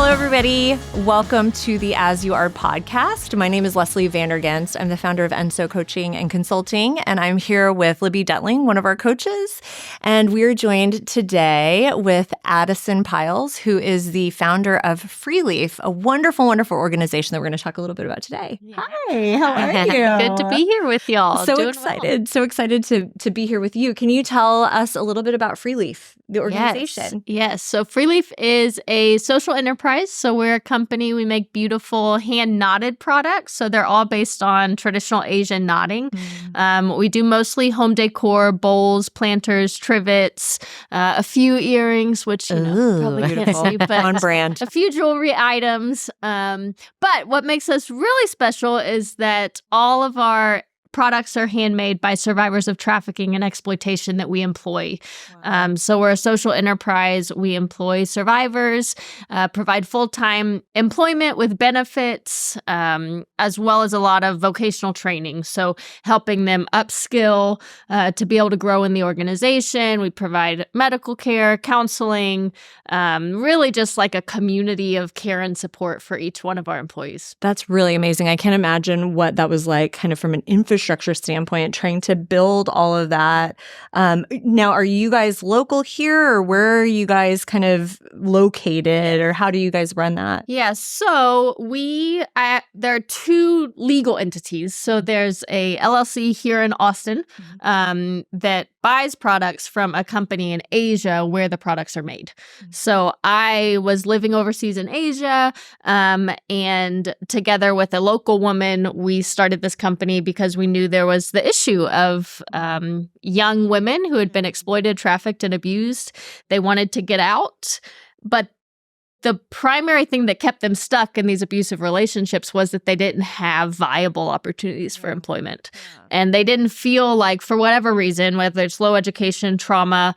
Hello, everybody. Welcome to the As You Are podcast. My name is Leslie Vandergenst. I'm the founder of Enso Coaching and Consulting, and I'm here with Libby Detling, one of our coaches. And we are joined today with Adisyn Piles, who is the founder of Freeleaf, a wonderful, wonderful organization that we're going to talk a little bit about today. Yeah. Hi, how are you? Good to be here with y'all. So excited to be here with you. Can you tell us a little bit about Freeleaf, the organization? Yes. So Freeleaf is a social enterprise. So we're a company, we make beautiful hand-knotted products. So they're all based on traditional Asian knotting. We do mostly home decor, bowls, planters, trivets, a few earrings, which probably can't see, but on brand. a few jewelry items. But what makes us really special is that all of our products are handmade by survivors of trafficking and exploitation that we employ. Wow. So we're a social enterprise. We employ survivors, provide full-time employment with benefits, as well as a lot of vocational training. So helping them upskill to be able to grow in the organization. We provide medical care, counseling, really just like a community of care and support for each one of our employees. That's really amazing. I can't imagine what that was like kind of from an infrastructure standpoint, trying to build all of that. Now, are you guys local here, or where are you guys kind of located, or how do you guys run that? Yeah, so there are two legal entities. So there's a LLC here in Austin that buys products from a company in Asia where the products are made. So I was living overseas in Asia, and together with a local woman, we started this company because we knew there was the issue of young women who had been exploited, trafficked, and abused. They wanted to get out, but the primary thing that kept them stuck in these abusive relationships was that they didn't have viable opportunities for employment. And they didn't feel like, for whatever reason, whether it's low education, trauma,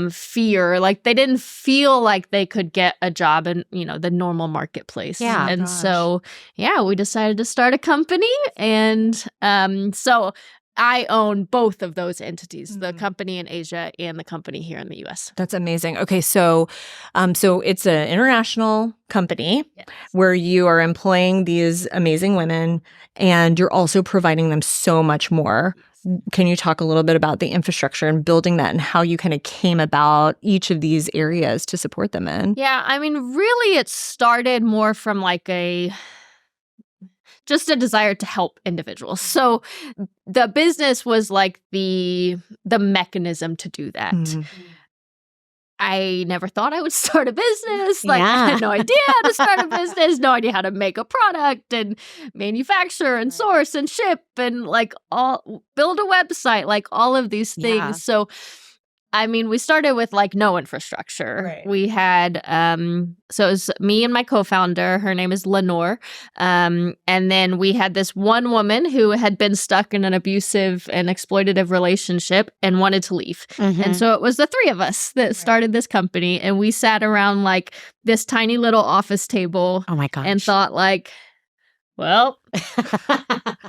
fear, like they didn't feel like they could get a job in, the normal marketplace. Yeah. And so, we decided to start a company. And so I own both of those entities, the company in Asia and the company here in the U.S. That's amazing. Okay, so it's an international company where you are employing these amazing women, and you're also providing them so much more. Can you talk a little bit about the infrastructure and building that, and how you kind of came about each of these areas to support them in? Yeah, I mean, really, it started more from like just a desire to help individuals. So the business was like the mechanism to do that. I never thought I would start a business. I had no idea how to start a business, no idea how to make a product and manufacture and source and ship and build a website, like all of these things. Yeah. So I mean, we started with no infrastructure. Right. We had, so it was me and my co-founder, her name is Lenore. And then we had this one woman who had been stuck in an abusive and exploitative relationship and wanted to leave. And so it was the three of us that started this company. And we sat around this tiny little office table. Oh my gosh. And thought well,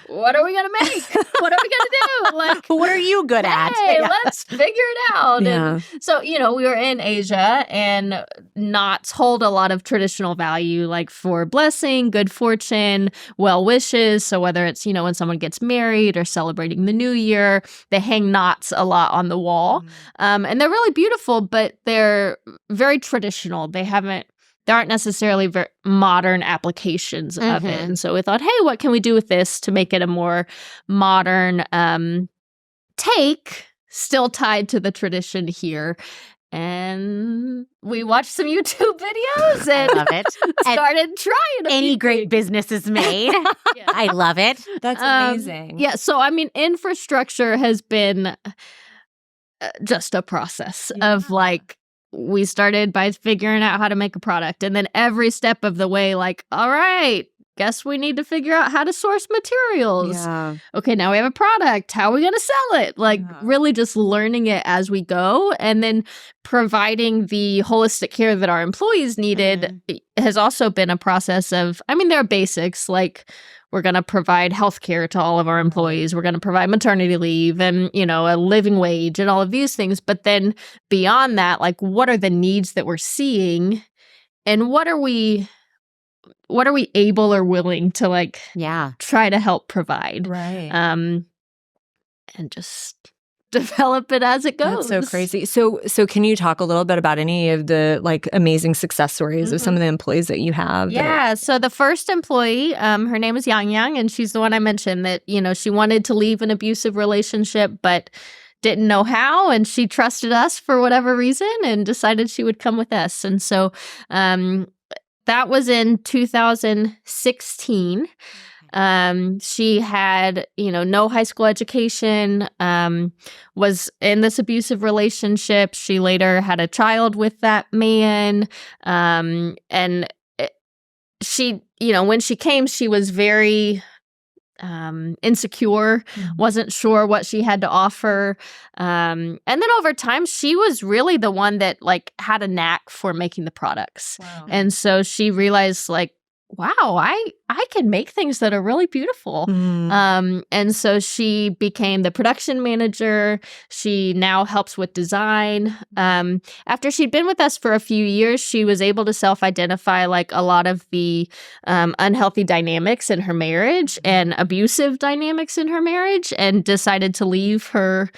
what are we going to make? What are we going to do? What are you good at? Hey, let's figure it out. Yeah. And so, we were in Asia, and knots hold a lot of traditional value, like for blessing, good fortune, well wishes. So whether it's, when someone gets married or celebrating the new year, they hang knots a lot on the wall. And they're really beautiful, but they're very traditional. There aren't necessarily very modern applications of it. And so we thought, hey, what can we do with this to make it a more modern take, still tied to the tradition here? And we watched some YouTube videos and I love it. started trying. Any great business is made. I love it. That's amazing. Yeah. So, I mean, infrastructure has been just a process of we started by figuring out how to make a product. And then every step of the way, all right, guess we need to figure out how to source materials. Yeah. Okay, now we have a product. How are we going to sell it? Really just learning it as we go. And then providing the holistic care that our employees needed has also been a process of, there are basics we're going to provide health care to all of our employees. We're going to provide maternity leave and, a living wage and all of these things. But then beyond that, what are the needs that we're seeing and what are we able or willing to like try to help provide, right? And just develop it as it goes. That's so crazy. So can you talk a little bit about any of the like amazing success stories of some of the employees that you have? Yeah. So the first employee, her name is Yang Yang, and she's the one I mentioned that, she wanted to leave an abusive relationship, but didn't know how. And she trusted us for whatever reason and decided she would come with us. And so that was in 2016. She had, no high school education, was in this abusive relationship. She later had a child with that man. She, when she came, she was very insecure, wasn't sure what she had to offer. And then over time, she was really the one that like had a knack for making the products. Wow. And so she realized like, wow, I can make things that are really beautiful. And so she became the production manager. She now helps with design. After she'd been with us for a few years, she was able to self-identify like a lot of the unhealthy dynamics in her marriage and abusive dynamics in her marriage, and decided to leave her,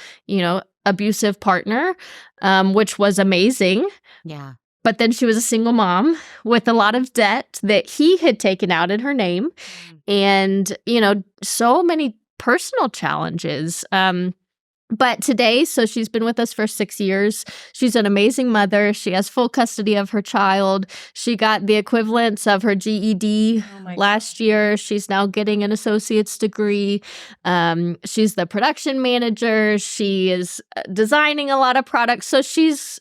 abusive partner, which was amazing. Yeah. But then she was a single mom with a lot of debt that he had taken out in her name, and, so many personal challenges. But today, so she's been with us for 6 years. She's an amazing mother. She has full custody of her child. She got the equivalence of her GED last year. She's now getting an associate's degree. She's the production manager. She is designing a lot of products. So she's,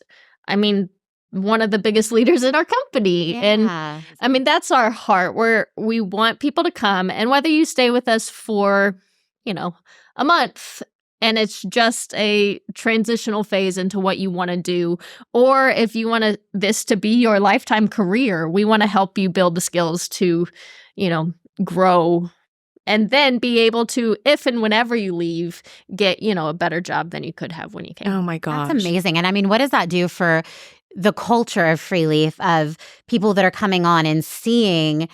one of the biggest leaders in our company. Yeah. And that's our heart, where we want people to come, and whether you stay with us for, a month and it's just a transitional phase into what you want to do, or if you want this to be your lifetime career, we want to help you build the skills to, grow, and then be able to, if and whenever you leave, get, a better job than you could have when you came. Oh my gosh. That's amazing. And what does that do for the culture of Freeleaf, of people that are coming on and seeing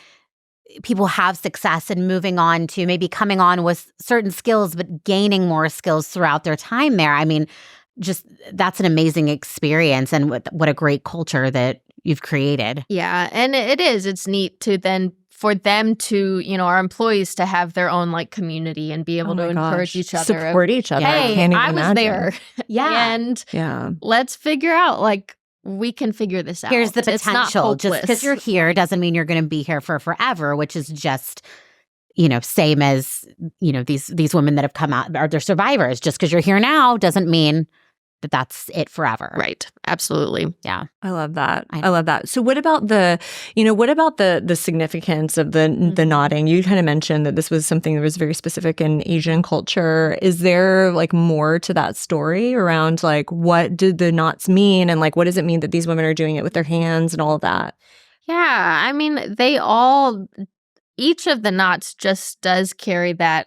people have success and moving on to maybe coming on with certain skills, but gaining more skills throughout their time there? Just that's an amazing experience, and what a great culture that you've created. Yeah, and it is. It's neat to then for them to, our employees to have their own like community and be able to encourage each other. Support each other. Hey, I was there. Yeah. And let's figure out like, we can figure this out. Here's the potential. It's not just because you're here doesn't mean you're going to be here for forever, which is just, same as, these women that have come out are they're survivors. Just because you're here now doesn't mean that that's it forever. Right. Absolutely. Yeah. I love that. I love that. So what about the significance of the knotting? You kind of mentioned that this was something that was very specific in Asian culture. Is there like more to that story around like what did the knots mean, and like what does it mean that these women are doing it with their hands and all of that? Yeah. Each of the knots just does carry that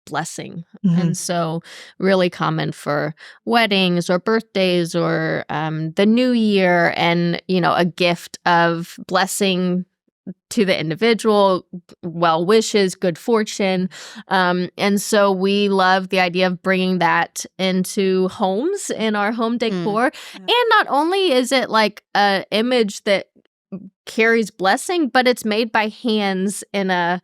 blessing. And so really common for weddings or birthdays or the new year, and a gift of blessing to the individual, well wishes, good fortune. And so we love the idea of bringing that into homes, in our home decor. And not only is it like an image that carries blessing, but it's made by hands in a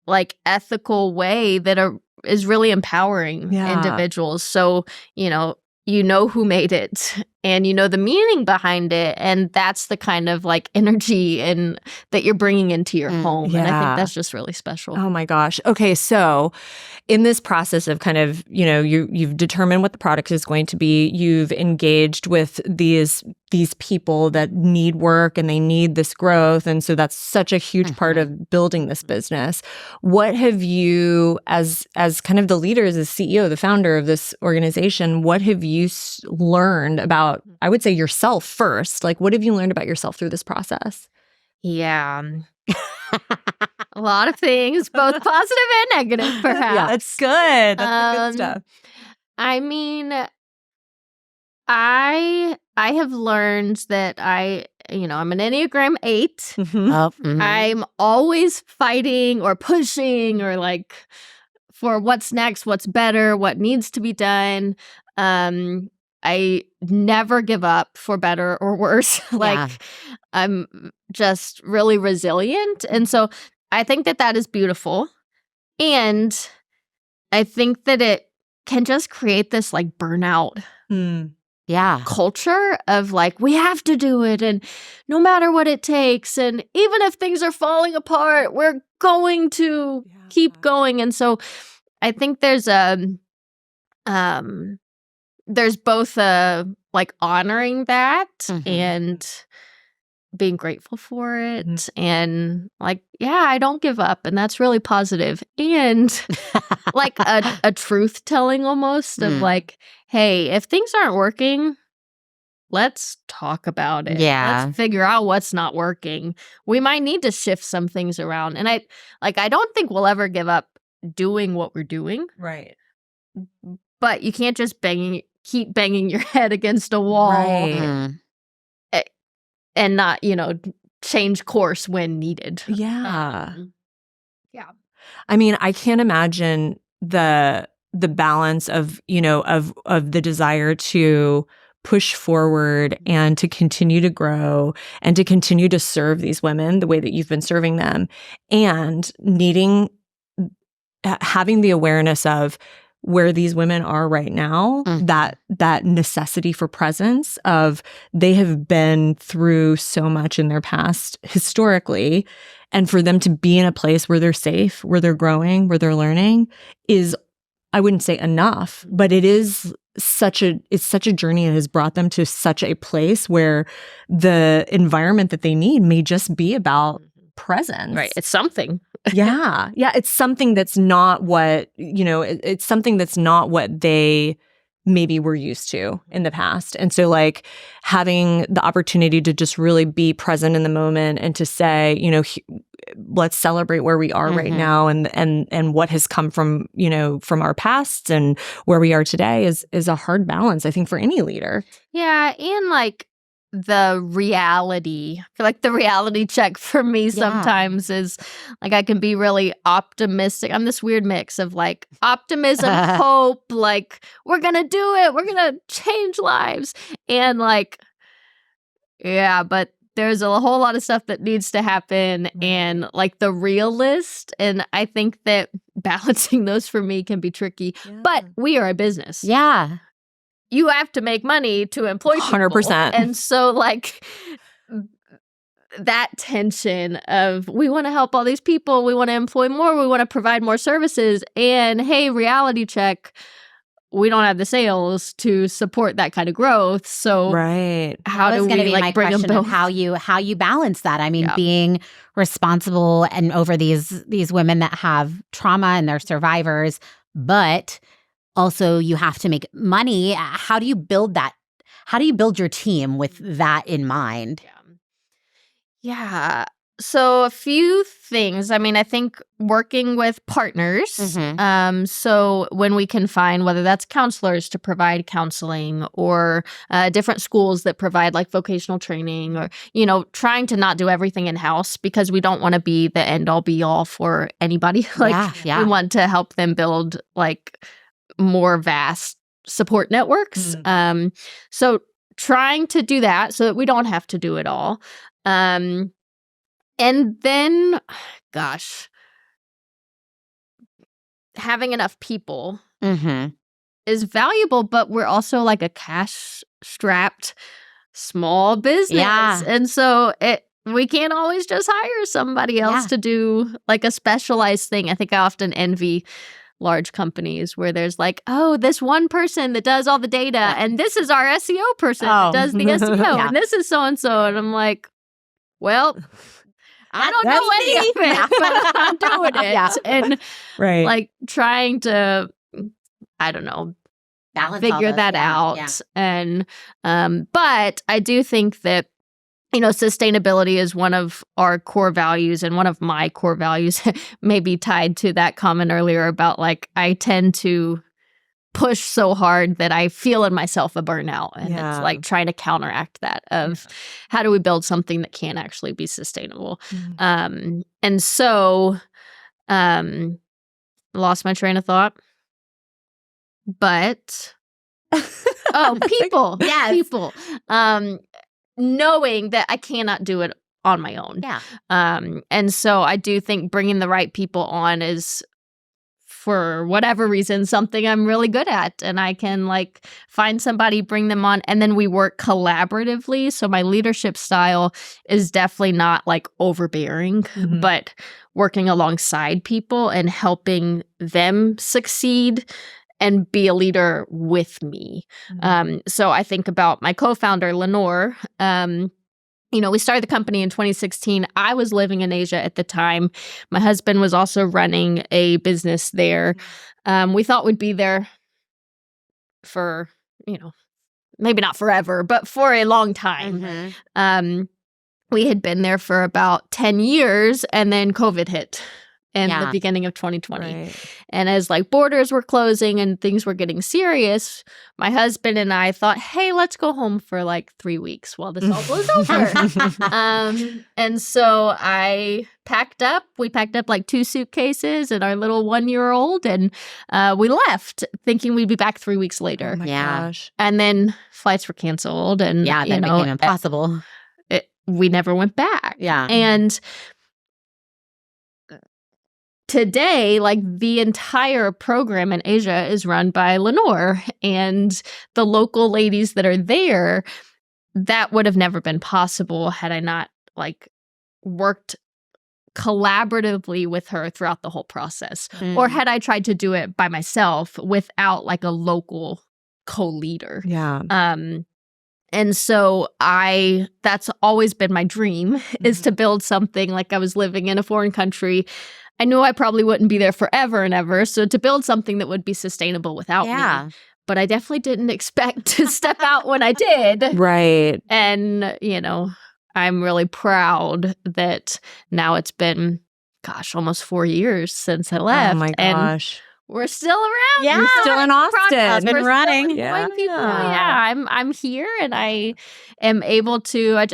like ethical way that is really empowering individuals. So, who made it, and the meaning behind it, and that's the kind of like energy and that you're bringing into your home. And I think that's just really special. Oh my gosh. Okay, so in this process of kind of, you've determined what the product is going to be, you've engaged with these people that need work and they need this growth, and so that's such a huge part of building this business. What have you, as kind of the leader, as the CEO, the founder of this organization, what have you learned about, I would say, yourself first? Like, what have you learned about yourself through this process? Yeah. A lot of things, both positive and negative, perhaps. Yeah, that's good. That's the good stuff. I have learned that I I'm an Enneagram 8. Mhm. Oh, mhm. I'm always fighting or pushing or like for what's next, what's better, what needs to be done. I never give up for better or worse. Yeah. I'm just really resilient. And so I think that is beautiful. And I think that it can just create this like burnout Mm. Yeah. culture of like, we have to do it and no matter what it takes. And even if things are falling apart, we're going to keep going. And so I think there's both a like honoring that Mhm. and being grateful for it Mhm. and like, yeah, I don't give up. And that's really positive. And like a truth telling almost of Mm. like, hey, if things aren't working, let's talk about it. Yeah. Let's figure out what's not working. We might need to shift some things around. And I don't think we'll ever give up doing what we're doing, Right. but you can't just keep banging your head against a wall Right. Mm. and not, change course when needed. Yeah. Yeah. I mean, I can't imagine the balance of, of the desire to push forward and to continue to grow and to continue to serve these women the way that you've been serving them, and having the awareness of where these women are right now, Mhm. that necessity for presence of they have been through so much in their past historically, and for them to be in a place where they're safe, where they're growing, where they're learning is, I wouldn't say enough, but it's such a journey, and has brought them to such a place where the environment that they need may just be about presence. Right. It's something. Yeah. It's something that's not what, it's something that's not what they maybe were used to in the past. And so like having the opportunity to just really be present in the moment and to say, let's celebrate where we are right Mhm. now and what has come from, from our past and where we are today is a hard balance, I think, for any leader. Yeah. And like the reality, I feel like the reality check for me sometimes is like I can be really optimistic. I'm this weird mix of like optimism, hope, like we're going to do it. We're going to change lives. And like, yeah, but there's a whole lot of stuff that needs to happen and like the realist. And I think that balancing those for me can be tricky. Yeah. But we are a business. Yeah. You have to make money to employ people. 100%. And so like that tension of we want to help all these people, we want to employ more, we want to provide more services, and hey, reality check, we don't have the sales to support that kind of growth. So Right. how That do was going to we be like my bring them question of both? how you balance that. I mean, Yeah. being responsible and over these women that have trauma and they're survivors, but also you have to make money. How do you build that? How do you build your team with that in mind? Yeah. So a few things. I mean, I think working with partners. Mhm. So when we can find whether that's counselors to provide counseling or different schools that provide like vocational training, or trying to not do everything in house because we don't want to be the end all be all for anybody. Like Yeah. we want to help them build like more vast support networks. So trying to do that so that we don't have to do it all. And then, gosh, having enough people Mhm. is valuable, but we're also like a cash-strapped small business. Yeah. And so we can't always just hire somebody else Yeah. to do like a specialized thing. I think I often envy large companies where there's like, oh, this one person that does all the data, and this is our SEO person that does the SEO, Yeah. and this is so-and-so. And I'm like, well, I don't That's know any of it, but I'm doing it. Yeah. And Right. like trying to, I don't know, Balance all figure those. that Yeah. out. Yeah. And but I do think that sustainability is one of our core values, and one of my core values may be tied to that comment earlier about like I tend to push so hard that I feel in myself a burnout. And it's like trying to counteract that of how do we build something that can actually be sustainable. And so lost my train of thought. But people. Yes. People. Knowing that I cannot do it on my own. Yeah. And so I do think bringing the right people on is, for whatever reason, something I'm really good at. And I can like find somebody, bring them on, and then we work collaboratively. So my leadership style is definitely not like overbearing, but working alongside people and helping them succeed and be a leader with me. So I think about my co-founder, Lenore. We started the company in 2016. I was living in Asia at the time. My husband was also running a business there. We thought we'd be there for, maybe not forever, but for a long time. We had been there for about 10 years, and then COVID hit in the beginning of 2020. Right. And as like borders were closing and things were getting serious, my husband and I thought, hey, let's go home for like 3 weeks while this all blows over. And so I packed up. We packed up like 2 suitcases and our little 1-year-old, and we left thinking we'd be back 3 weeks later. Oh my gosh. And then flights were canceled, and that became impossible. We never went back. Yeah. And today, like the entire program in Asia is run by Lenore, and the local ladies that are there, that would have never been possible had I not like worked collaboratively with her throughout the whole process, or had I tried to do it by myself without like a local co-leader. Yeah. And so that's always been my dream, is to build something. Like I was living in a foreign country. I knew I probably wouldn't be there forever and ever. So to build something that would be sustainable without me. But I definitely didn't expect to step out when I did. Right. And, I'm really proud that now it's been, almost 4 years since I left. Oh my gosh. And we're still around. Yeah. We're still in Austin. Been running. I'm here, and I am able to. I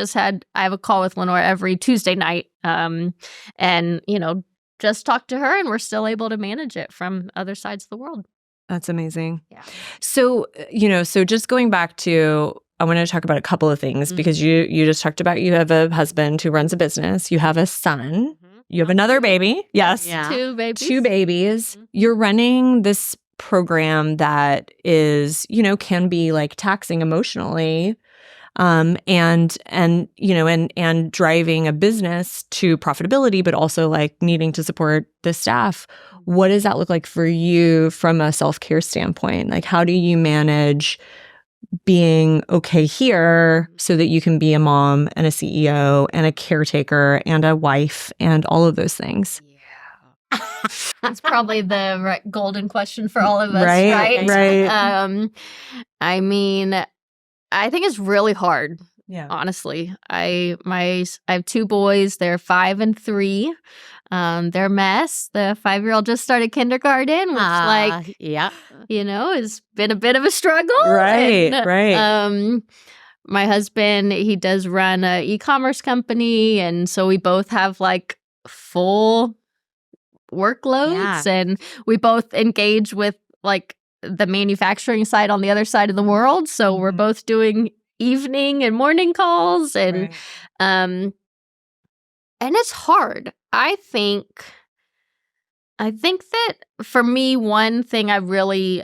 have a call with Lenore every Tuesday night, and just talk to her, and we're still able to manage it from other sides of the world. That's amazing. Yeah. So just going back to, I want to talk about a couple of things, because you just talked about, you have a husband who runs a business, you have a son, you have another baby. Yes. Yeah. 2 babies. 2 babies. You're running this program that is, can be like taxing emotionally, and driving a business to profitability, but also like needing to support the staff. What does that look like for you from a self-care standpoint? Like, how do you manage being okay here so that you can be a mom and a CEO and a caretaker and a wife and all of those things? Yeah. That's probably the golden question for all of us, right? Right. I mean, I think it's really hard. Yeah. Honestly, I have 2 boys. They're 5 and 3. They're a mess. The 5-year-old just started kindergarten, which has been a bit of a struggle. Right. And, right. My husband, he does run an e-commerce company, and so we both have like full workloads, and we both engage with like the manufacturing side on the other side of the world. So we're both doing evening and morning calls, and and it's hard. I think that for me, one thing I really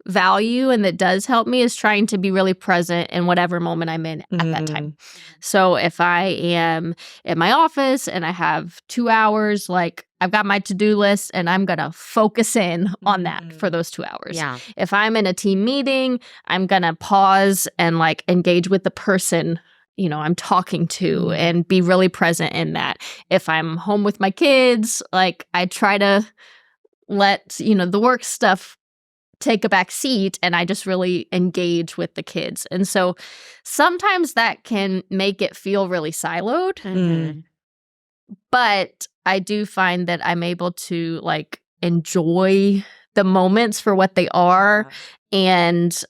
value and that does help me is trying to be really present in whatever moment I'm in at that time. So if I am at my office and I have 2 hours, like I've got my to-do list and I'm going to focus in on that for those 2 hours. Yeah. If I'm in a team meeting, I'm going to pause and like engage with the person I'm talking to and be really present in that. If I'm home with my kids, like I try to let, the work stuff take a back seat, and I just really engage with the kids. And so sometimes that can make it feel really siloed. But I do find that I'm able to like enjoy the moments for what they are and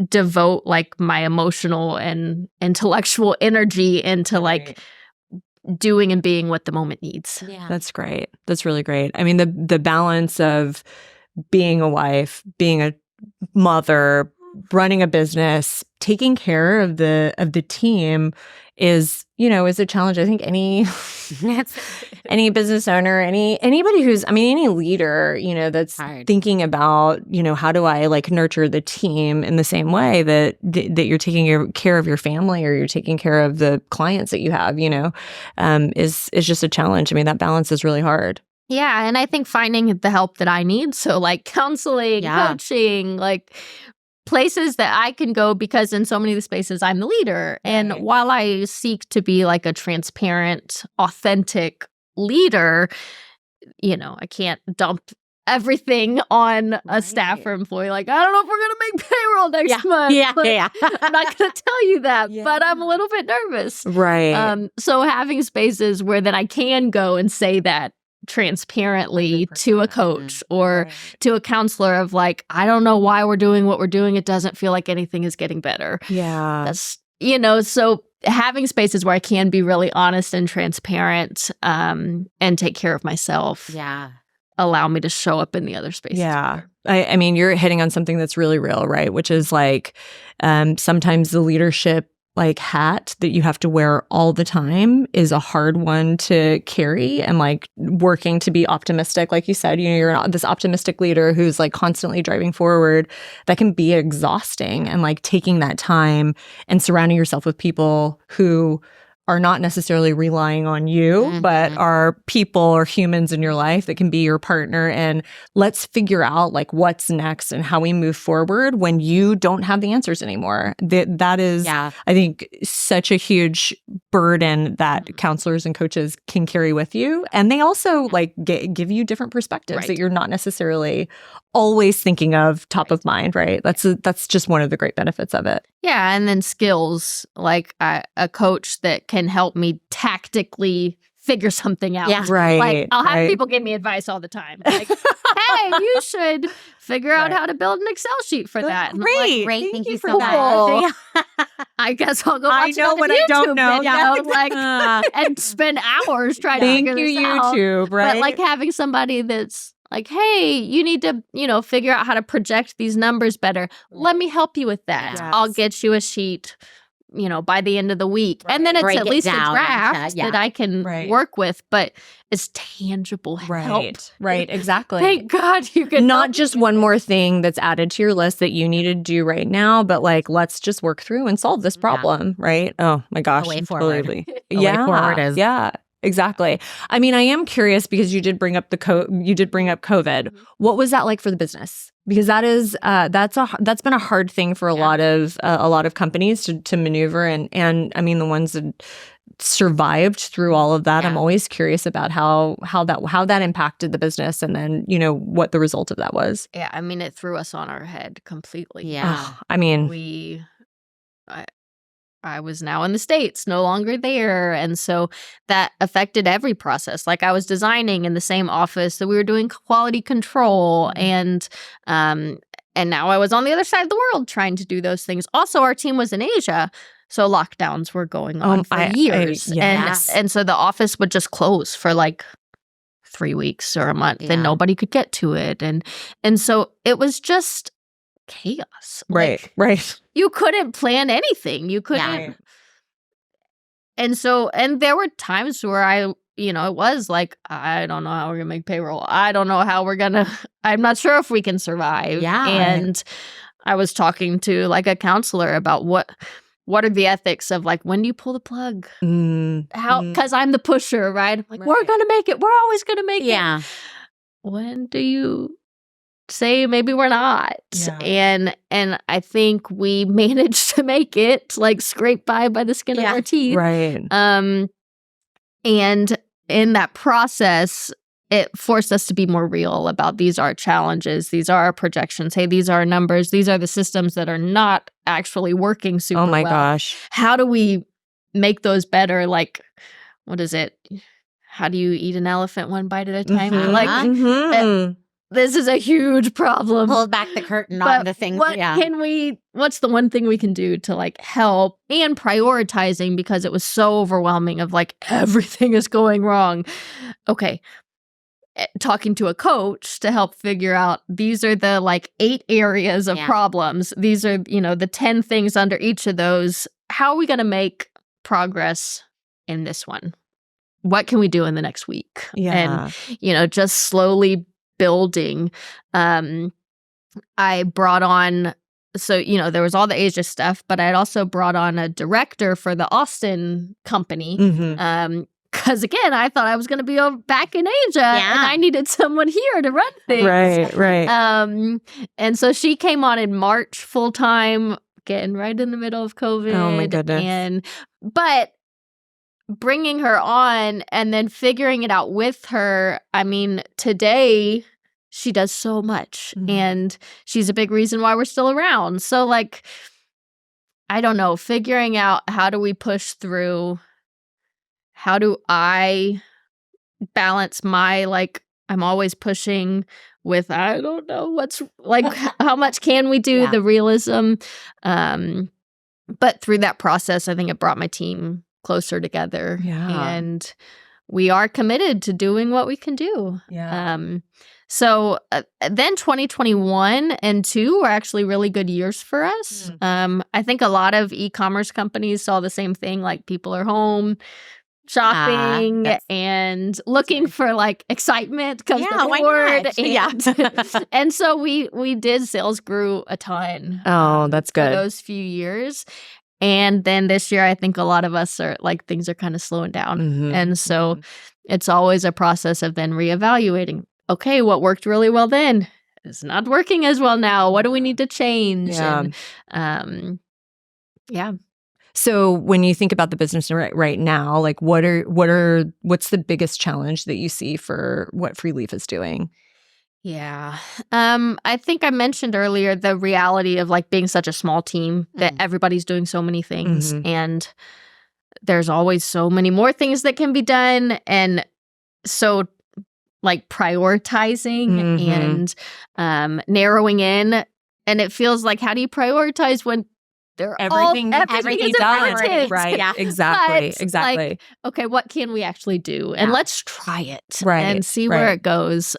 devote like my emotional and intellectual energy into like doing and being what the moment needs. Yeah. That's great. That's really great. I mean, the balance of being a wife, being a mother, running a business, taking care of the team is a challenge. I think any business owner, anybody who's, any leader, that's hard. thinking about, how do I like nurture the team in the same way that you're taking care of your family or you're taking care of the clients that you have, is just a challenge. I mean, that balance is really hard. Yeah, and I think finding the help that I need, so like counseling, coaching, like places that I can go, because in so many of the spaces I'm the leader. And while I seek to be like a transparent, authentic leader, I can't dump everything on a staff or employee. Like, I don't know if we're going to make payroll next month. I'm not going to tell you that, but I'm a little bit nervous. Right. So having spaces where then I can go and say that transparently 100%. To a coach or to a counselor of like, I don't know why we're doing what we're doing. It doesn't feel like anything is getting better. Yeah. That's, so having spaces where I can be really honest and transparent and take care of myself. Yeah. Allow me to show up in the other spaces. Yeah. I mean, you're hitting on something that's really real, right? Which is like sometimes the leadership like hat that you have to wear all the time is a hard one to carry, and like working to be optimistic, like you said, you're this optimistic leader who's like constantly driving forward. That can be exhausting, and like taking that time and surrounding yourself with people who are not necessarily relying on you, but are people or humans in your life that can be your partner. And let's figure out like what's next and how we move forward when you don't have the answers anymore. That is, I think, such a huge burden that counselors and coaches can carry with you. And they also like give you different perspectives that you're not necessarily always thinking of top of mind, right? That's just one of the great benefits of it. Yeah, and then skills, like a coach that can help me tactically figure something out. Yeah, right. Like I'll have people give me advice all the time. Like, hey, you should figure out how to build an Excel sheet for that. And Great, like, thank you for that. I guess I'll go watch know what YouTube I don't know. video, like, and spend hours trying to figure this out. Thank you, YouTube, right? But like having somebody that's like, hey, you need to, figure out how to project these numbers better. Let me help you with that. Yes. I'll get you a sheet, by the end of the week. And then it's Break at it least a down draft that I can work with, but it's tangible help. Right, exactly. Thank God you can not just one more thing that's added to your list that you need to do right now, but like, let's just work through and solve this problem, right? Oh my gosh. The way forward. Totally. The way forward is. Yeah. Exactly. I mean, I am curious because you did bring up COVID. What was that like for the business? Because that's been a hard thing for a lot of companies to maneuver, and I mean the ones that survived through all of that. I'm always curious about how that impacted the business, and then what the result of that was. Yeah, I mean it threw us on our head completely. Yeah, I mean I was now in the States, no longer there. And so that affected every process. Like I was designing in the same office that we were doing quality control. And now I was on the other side of the world trying to do those things. Also, our team was in Asia. So lockdowns were going on for years. And so the office would just close for like 3 weeks or a month and nobody could get to it. And so it was just chaos. Right. You couldn't plan anything. You couldn't. And there were times where it was like, I don't know how we're going to make payroll. I don't know how I'm not sure if we can survive. Yeah. And I was talking to like a counselor about what are the ethics of like, when do you pull the plug? Because I'm the pusher, right? I'm like, we're going to make it. We're always going to make it. Yeah. When do you say maybe we're not? And I think we managed to make it, like scrape by the skin of our teeth. Right. And in that process, it forced us to be more real about these are our these are our projections. Hey, these are our numbers. These are the systems that are not actually working super well. Oh my gosh. How do we make those better? Like, what is it? How do you eat an elephant one bite at a time? this is a huge problem. Pull back the curtain But on the things. what's the one thing we can do to like help, and prioritizing, because it was so overwhelming of like everything is going wrong. Okay. Talking to a coach to help figure out these are the like 8 areas of problems. These are, the 10 things under each of those. How are we going to make progress in this one? What can we do in the next week? Yeah. And, just slowly building. I brought on, so, there was all the Asia stuff, but I had also brought on a director for the Austin company. Mm-hmm. Because again, I thought I was going to be back in Asia and I needed someone here to run things. Right. And so she came on in March full time, getting right in the middle of COVID. Oh my goodness. But bringing her on and then figuring it out with her, I mean, today she does so much, and she's a big reason why we're still around. So like, I don't know, figuring out how do we push through. How do I balance my, like, I'm always pushing with, I don't know what's, like, how much can we do, the realism. But through that process, I think it brought my team closer together. Yeah. And we are committed to doing what we can do. Yeah. So then 2021 and 2 were actually really good years for us. I think a lot of e-commerce companies saw the same thing, like people are home shopping and looking for like excitement because they're bored. And so we did, sales grew a ton. Oh, that's good. For those few years. And then this year, I think a lot of us are like, things are kind of slowing down. And so it's always a process of then reevaluating. Okay, what worked really well then is not working as well now. What do we need to change? Yeah. And, So when you think about the business right now, like what's the biggest challenge that you see for what Freeleaf is doing? Yeah. I think I mentioned earlier the reality of like being such a small team that everybody's doing so many things, and there's always so many more things that can be done. And so like prioritizing and narrowing in, and it feels like, how do you prioritize when everything is done, right? Yeah, exactly. Like, okay, what can we actually do? And let's try it, right? And see where it goes.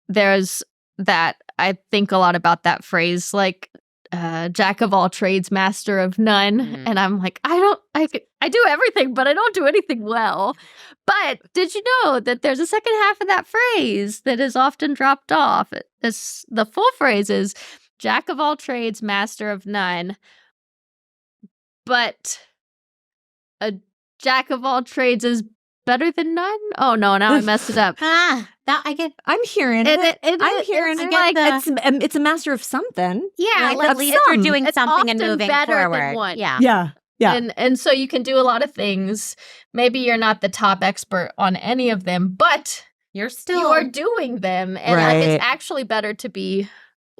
There's that. I think a lot about that phrase, like jack of all trades, master of none. And I'm like, I do everything, but I don't do anything well. But did you know that there's a second half of that phrase that is often dropped off? The full phrase is jack of all trades, master of none. But a jack of all trades is better than none? Oh no, now I messed it up. I'm hearing it. I'm hearing it. Like it's a master of something. Yeah, like at least you're doing something and moving forward. Yeah. And so you can do a lot of things. Maybe you're not the top expert on any of them, but you are doing them, and like it's actually better to be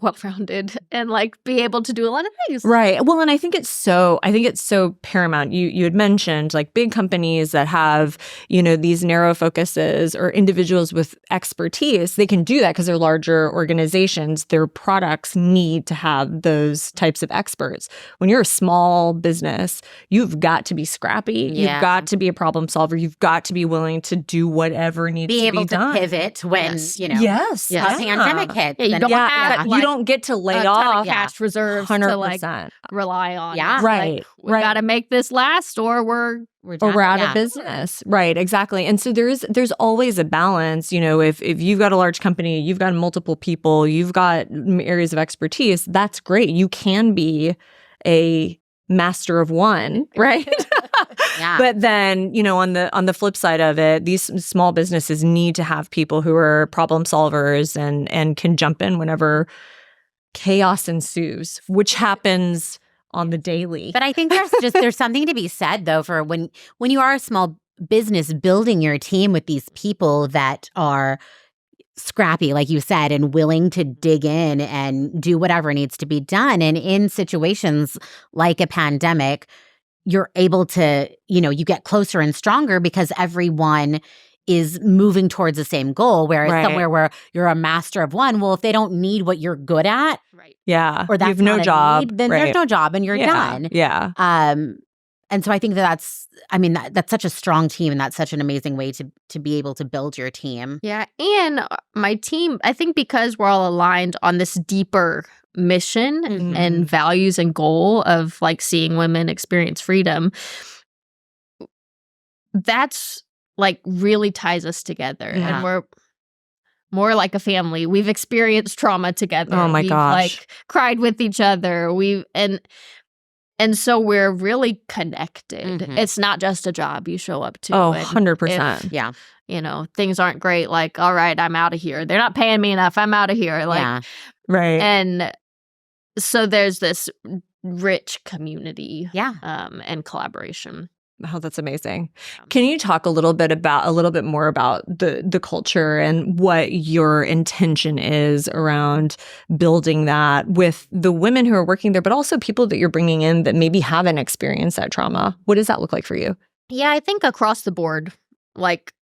well-rounded and like be able to do a lot of things. Right. Well, and I think it's so paramount. You had mentioned like big companies that have, these narrow focuses, or individuals with expertise, they can do that because they're larger organizations. Their products need to have those types of experts. When you're a small business, you've got to be scrappy. You've got to be a problem solver. You've got to be willing to do whatever needs to be done. Be able to pivot when, a pandemic hits. You don't get to lay off cash reserves 100%. to like rely on. Yeah, right. Like, we got to make this last, or we're out of business. Right, exactly. And so there's always a balance. If you've got a large company, you've got multiple people, you've got areas of expertise. That's great. You can be a master of one, right? But then, on the flip side of it, these small businesses need to have people who are problem solvers and can jump in whenever chaos ensues, which happens on the daily. But I think there's something to be said though for when you are a small business, building your team with these people that are scrappy, like you said, and willing to dig in and do whatever needs to be done. And in situations like a pandemic, you're able to, you get closer and stronger because everyone is moving towards the same goal, whereas Right. somewhere where you're a master of one, well, if they don't need what you're good at, Right. Yeah. or You that's have no not a job. need, then right. there's no job and you're done. Yeah. And so I think that's such a strong team, and that's such an amazing way to be able to build your team. Yeah. And my team, I think because we're all aligned on this deeper mission Mhm. and values and goal of like seeing women experience freedom, that's like really ties us together. Yeah. And we're more like a family. We've experienced trauma together. Oh my We've gosh. like cried with each other. And so we're really connected. Mhm. It's not just a job you show up to. Oh, And 100%. if, Yeah. things aren't great, like, all right, I'm out of here. They're not paying me enough. I'm out of here. Like, Yeah. Right. and so there's this rich community Yeah. and collaboration. Oh, that's amazing. Can you talk a little bit more about the culture and what your intention is around building that with the women who are working there, but also people that you're bringing in that maybe haven't experienced that trauma? What does that look like for you? Yeah, I think across the board, like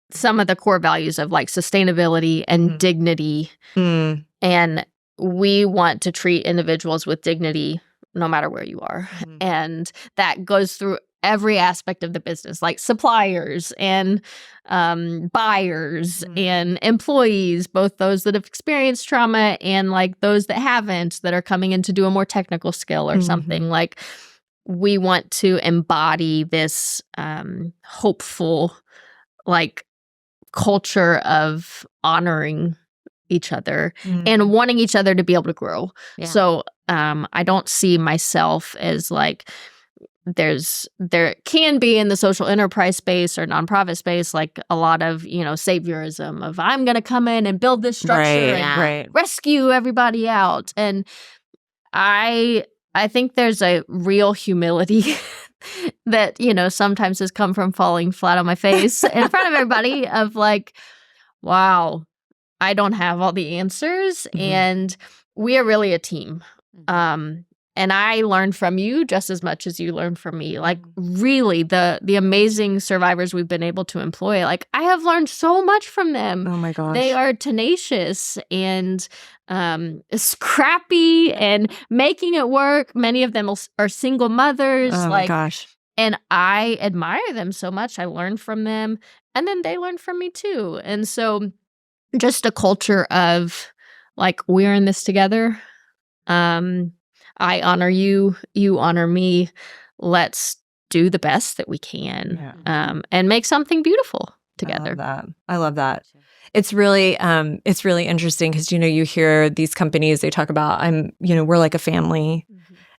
some of the core values of like sustainability and Mhm. dignity, Mm. and we want to treat individuals with dignity no matter where you are. Mhm. And that goes through every aspect of the business, like suppliers and buyers Mhm. and employees, both those that have experienced trauma and like those that haven't, that are coming in to do a more technical skill or Mhm. something. Like, we want to embody this hopeful, like, culture of honoring each other Mm. and wanting each other to be able to grow. Yeah. So I don't see myself as like, there can be in the social enterprise space or nonprofit space like a lot of saviorism of, I'm going to come in and build this structure Right. and Right. rescue everybody out. And I think there's a real humility that sometimes has come from falling flat on my face in front of everybody of like, wow, I don't have all the answers, Mhm. and we are really a team. And I learned from you just as much as you learned from me. Like, really, the amazing survivors we've been able to employ, like, I have learned so much from them. Oh my gosh. They are tenacious and scrappy and making it work. Many of them are single mothers. Oh my gosh. And I admire them so much. I learned from them, and then they learned from me too. And so just a culture of like, we're in this together. I honor you, you honor me. Let's do the best that we can, and make something beautiful together. I love that. It's really interesting because you hear these companies, they talk about we're like a family,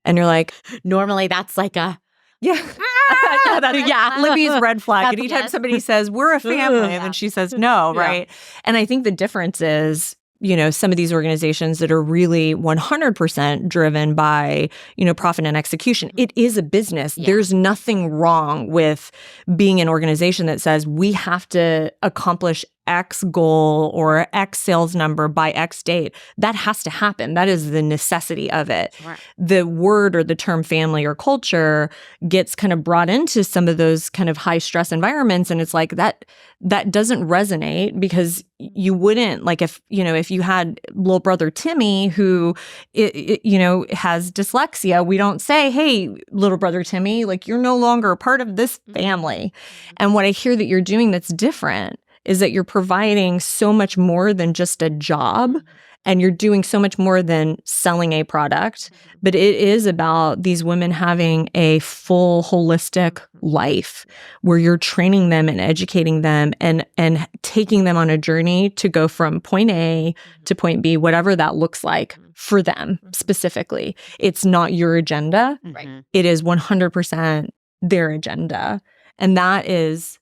and you're like, Normally that's like a yeah. Libby's red flag. That's Anytime yes. somebody says we're a family, and then she says no, Yeah. right? And I think the difference is, some of these organizations that are really 100% driven by, profit and execution. It is a business. Yeah. There's nothing wrong with being an organization that says we have to accomplish X goal or X sales number by X date. That has to happen. That is the necessity of it. Right. The word or the term family or culture gets kind of brought into some of those kind of high stress environments. And it's like that doesn't resonate, because you wouldn't, like, if you had little brother Timmy who, has dyslexia, we don't say, hey, little brother Timmy, like, you're no longer a part of this family. And what I hear that you're doing that's different is that you're providing so much more than just a job, and you're doing so much more than selling a product. But it is about these women having a full holistic life where you're training them and educating them and taking them on a journey to go from point A to point B, whatever that looks like for them specifically. It's not your agenda. Right. It is 100% their agenda. And that is,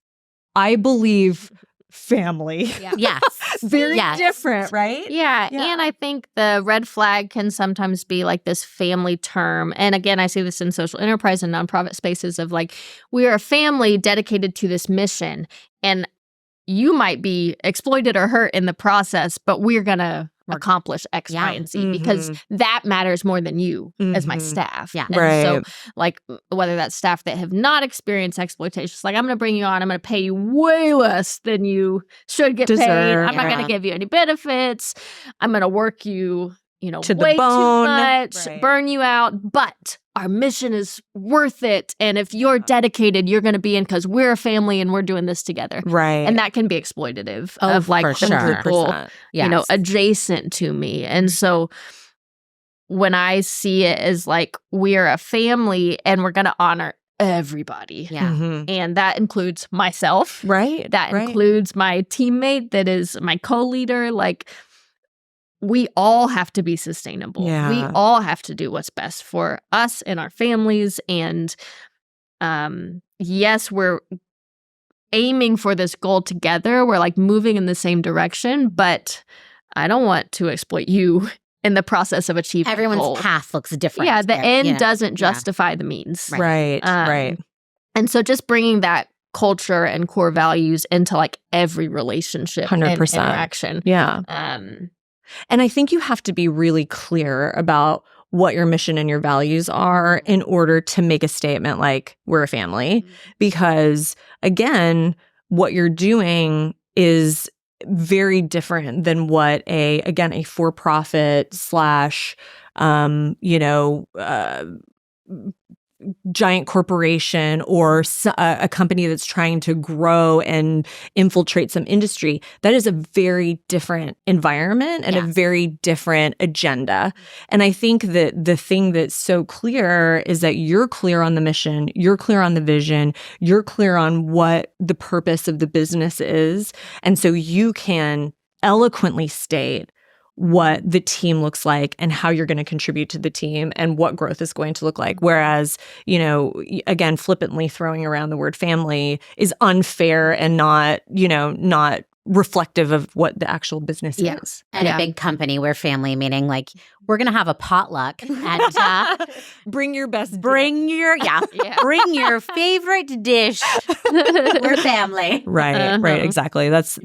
I believe, family. Yeah. Yes. Very Yes. different, right? Yeah. Yeah. And I think the red flag can sometimes be like this family term. And again, I see this in social enterprise and nonprofit spaces of like, we are a family dedicated to this mission. And you might be exploited or hurt in the process, but we're going to accomplish X, Y, and Z, because that matters more than you as my staff. Yeah. And so, like, whether that's staff that have not experienced exploitation, it's like, I'm going to bring you on, I'm going to pay you way less than you should get paid. I'm not going to give you any benefits. I'm going to work you, to way the bone. too much, burn you out. But our mission is worth it. And if you're dedicated, you're going to be in because we're a family and we're doing this together. Right. And that can be exploitative of like the people, adjacent to me. And so when I see it as like we're a family and we're going to honor everybody. Yeah. And that includes myself. Right. That includes my teammate that is my co-leader. Like, we all have to be sustainable. Yeah. We all have to do what's best for us and our families. And yes, we're aiming for this goal together. We're like moving in the same direction, but I don't want to exploit you in the process of achieving everyone's the goal. Path looks different. Yeah, the end doesn't justify the means. Right. And so just bringing that culture and core values into like every relationship 100%. And interaction. Yeah. And I think you have to be really clear about what your mission and your values are in order to make a statement like, we're a family. Because again, what you're doing is very different than what a for-profit / giant corporation or a company that's trying to grow and infiltrate some industry. That is a very different environment and a very different agenda. And I think that the thing that's so clear is that you're clear on the mission, you're clear on the vision, you're clear on what the purpose of the business is. And so you can eloquently state what the team looks like and how you're going to contribute to the team and what growth is going to look like. Whereas, again, flippantly throwing around the word family is unfair and not reflective of what the actual business is. And a big company, we're family, meaning like we're going to have a potluck and bring your best bring your favorite dish. We're family. Right, exactly. That's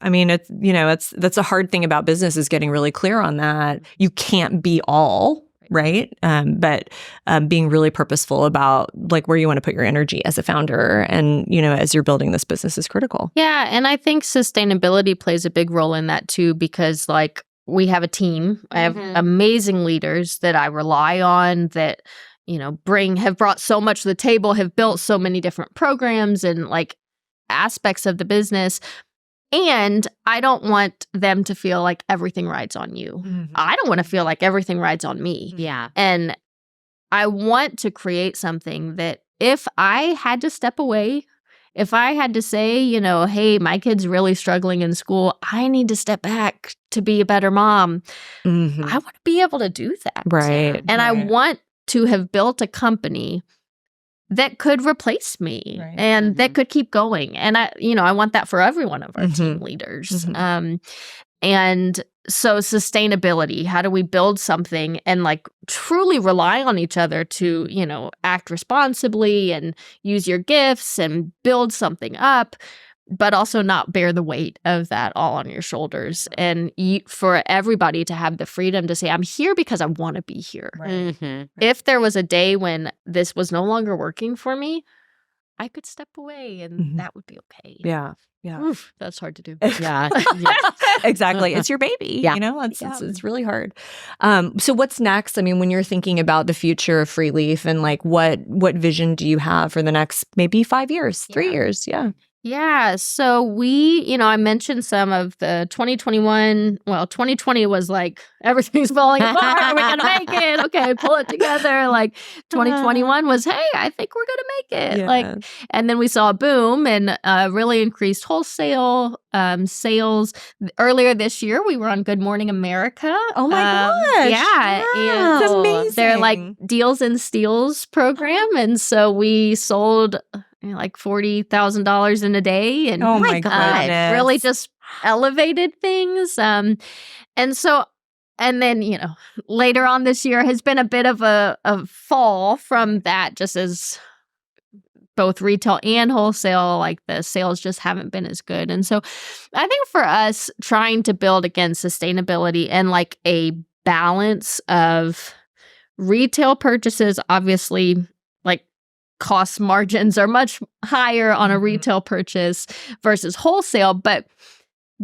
a hard thing about business is getting really clear on that. You can't be all, right? But being really purposeful about like where you want to put your energy as a founder and, as you're building this business is critical. Yeah. And I think sustainability plays a big role in that too, because like we have a team. I have amazing leaders that I rely on that, have brought so much to the table, have built so many different programs and like aspects of the business. And I don't want them to feel like everything rides on you. I don't want to feel like everything rides on me. Yeah. And I want to create something that if I had to step away, if I had to say, hey, my kid's really struggling in school, I need to step back to be a better mom. I want to be able to do that. Right. And I want to have built a company that could replace me and that could keep going. And I want that for every one of our team leaders. And so sustainability, how do we build something and like truly rely on each other to, act responsibly and use your gifts and build something up, but also not bear the weight of that all on your shoulders. And for everybody to have the freedom to say, I'm here because I want to be here. If there was a day when this was no longer working for me, I could step away and that would be okay. Yeah. Oof, that's hard to do. Yeah. Exactly. It's your baby. It's really hard. So what's next? I mean, when you're thinking about the future of Freeleaf and like what vision do you have for the next maybe 5 years, 3 years? Yeah. So we, I mentioned some of the 2021. Well, 2020 was like, everything's falling apart. We're going to make it. Okay, pull it together. Like 2021 was, hey, I think we're going to make it. And then we saw a boom and really increased wholesale sales. Earlier this year, we were on Good Morning America. Oh my gosh. Yeah. And it's amazing. They're like Deals and Steals program. And so we sold like $40,000 in a day. And oh my goodness. Really just elevated things. And then, later on this year has been a bit of a fall from that, just as both retail and wholesale, like the sales just haven't been as good. And so I think for us, trying to build, again, sustainability and like a balance of retail purchases, obviously, like cost margins are much higher on a retail purchase versus wholesale. But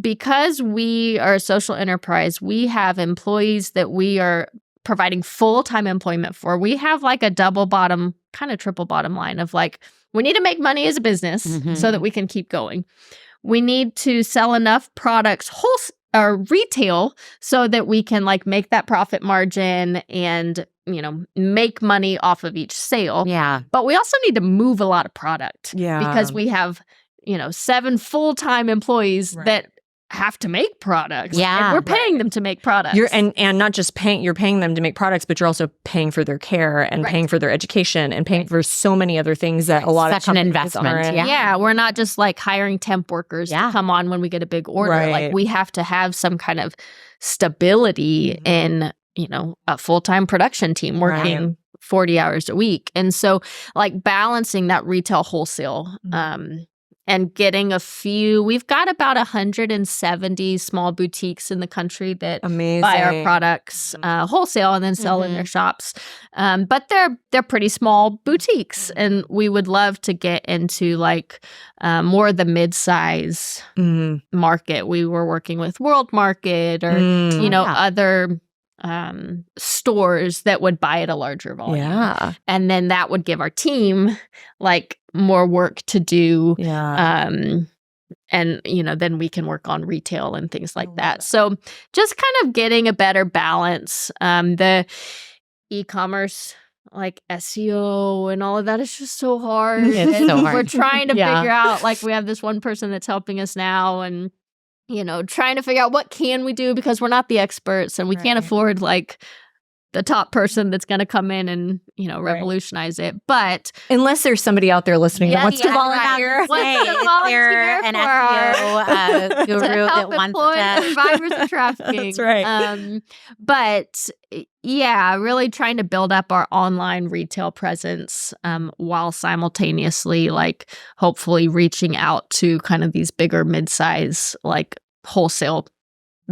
because we are a social enterprise, we have employees that we are providing full-time employment for. We have like a double bottom, kind of triple bottom line of like, we need to make money as a business so that we can keep going. We need to sell enough products or retail so that we can like make that profit margin and, you know, make money off of each sale. Yeah. But we also need to move a lot of product because Yeah. we have, you know, 7 full-time employees Right. that have to make products. Yeah. And we're paying them to make products. You're and not just you're paying them to make products, but you're also paying for their care and Right. paying for their education and paying for so many other things that a lot of Such an companies investment, aren't. yeah. Yeah, we're not just like hiring temp workers Yeah. to come on when we get a big order. Right. Like we have to have some kind of stability in, you know, a full-time production team working 40 hours a week. And so like balancing that retail wholesale and getting we've got about 170 small boutiques in the country that Amazing. buy our products wholesale and then sell in their shops. But they're pretty small boutiques, and we would love to get into like more of the mid-size market. We were working with World Market or you know other stores that would buy at a larger volume. Yeah. And then that would give our team like more work to do. Yeah. And, you know, then we can work on retail and things like that. So just kind of getting a better balance. The e-commerce, like SEO and all of that is just so hard. It's so hard. We're trying to Yeah. figure out, like we have this one person that's helping us now and, you know, trying to figure out what can we do because we're not the experts and we can't Right. afford like the top person that's going to come in and, you know, revolutionize it. But Unless there's somebody out there listening that Yeah, wants to yeah, volunteer. right. Wants to Is volunteer there an for our- SEO guru to that help wants employ to? survivors of trafficking. That's right. But yeah, really trying to build up our online retail presence while simultaneously, like, hopefully reaching out to kind of these bigger mid-size, like, wholesale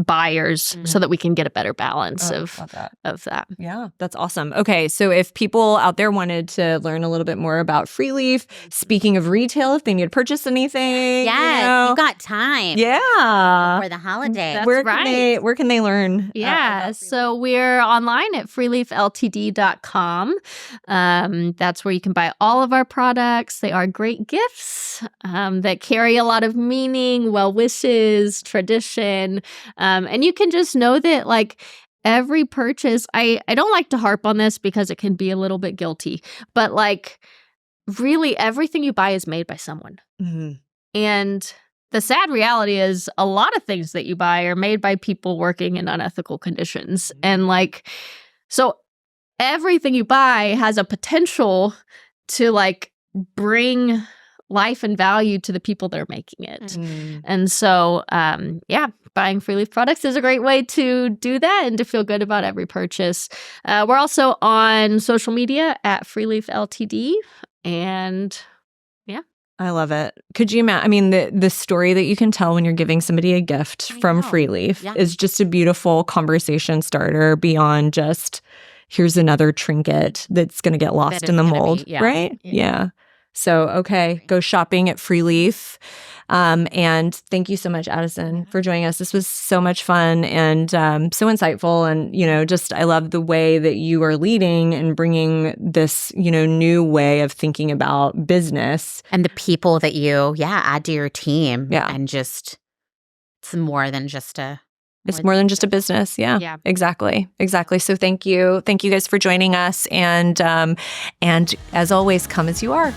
buyers so that we can get a better balance of that. Yeah, that's awesome. Okay, so if people out there wanted to learn a little bit more about Freeleaf, speaking of retail, if they need to purchase anything, Yes, you've got time. yeah, For the holiday. That's where right. can they learn? Yeah, so we're online at freeleafltd.com. That's where you can buy all of our products. They are great gifts that carry a lot of meaning, well wishes, tradition. And you can just know that, like, every purchase, I don't like to harp on this because it can be a little bit guilty, but, like, really everything you buy is made by someone. And the sad reality is a lot of things that you buy are made by people working in unethical conditions. And, like, so everything you buy has a potential to, like, bring life and value to the people that are making it. And so, yeah, buying Freeleaf products is a great way to do that and to feel good about every purchase. We're also on social media at Freeleaf Ltd. And yeah. I love it. Could you imagine? I mean, the story that you can tell when you're giving somebody a gift from know. Freeleaf Yeah. is just a beautiful conversation starter beyond just, here's another trinket that's going to get lost That in the is gonna mold, be- yeah. right? Yeah. So, okay, go shopping at Freeleaf. And thank you so much, Adisyn, for joining us. This was so much fun and so insightful. And, you know, just I love the way that you are leading and bringing this, you know, new way of thinking about business. And the people that you, add to your team. Yeah. And just, it's more than just a... It's more than just a business. Yeah, Yeah. exactly. So thank you guys for joining us. And as always, come as you are.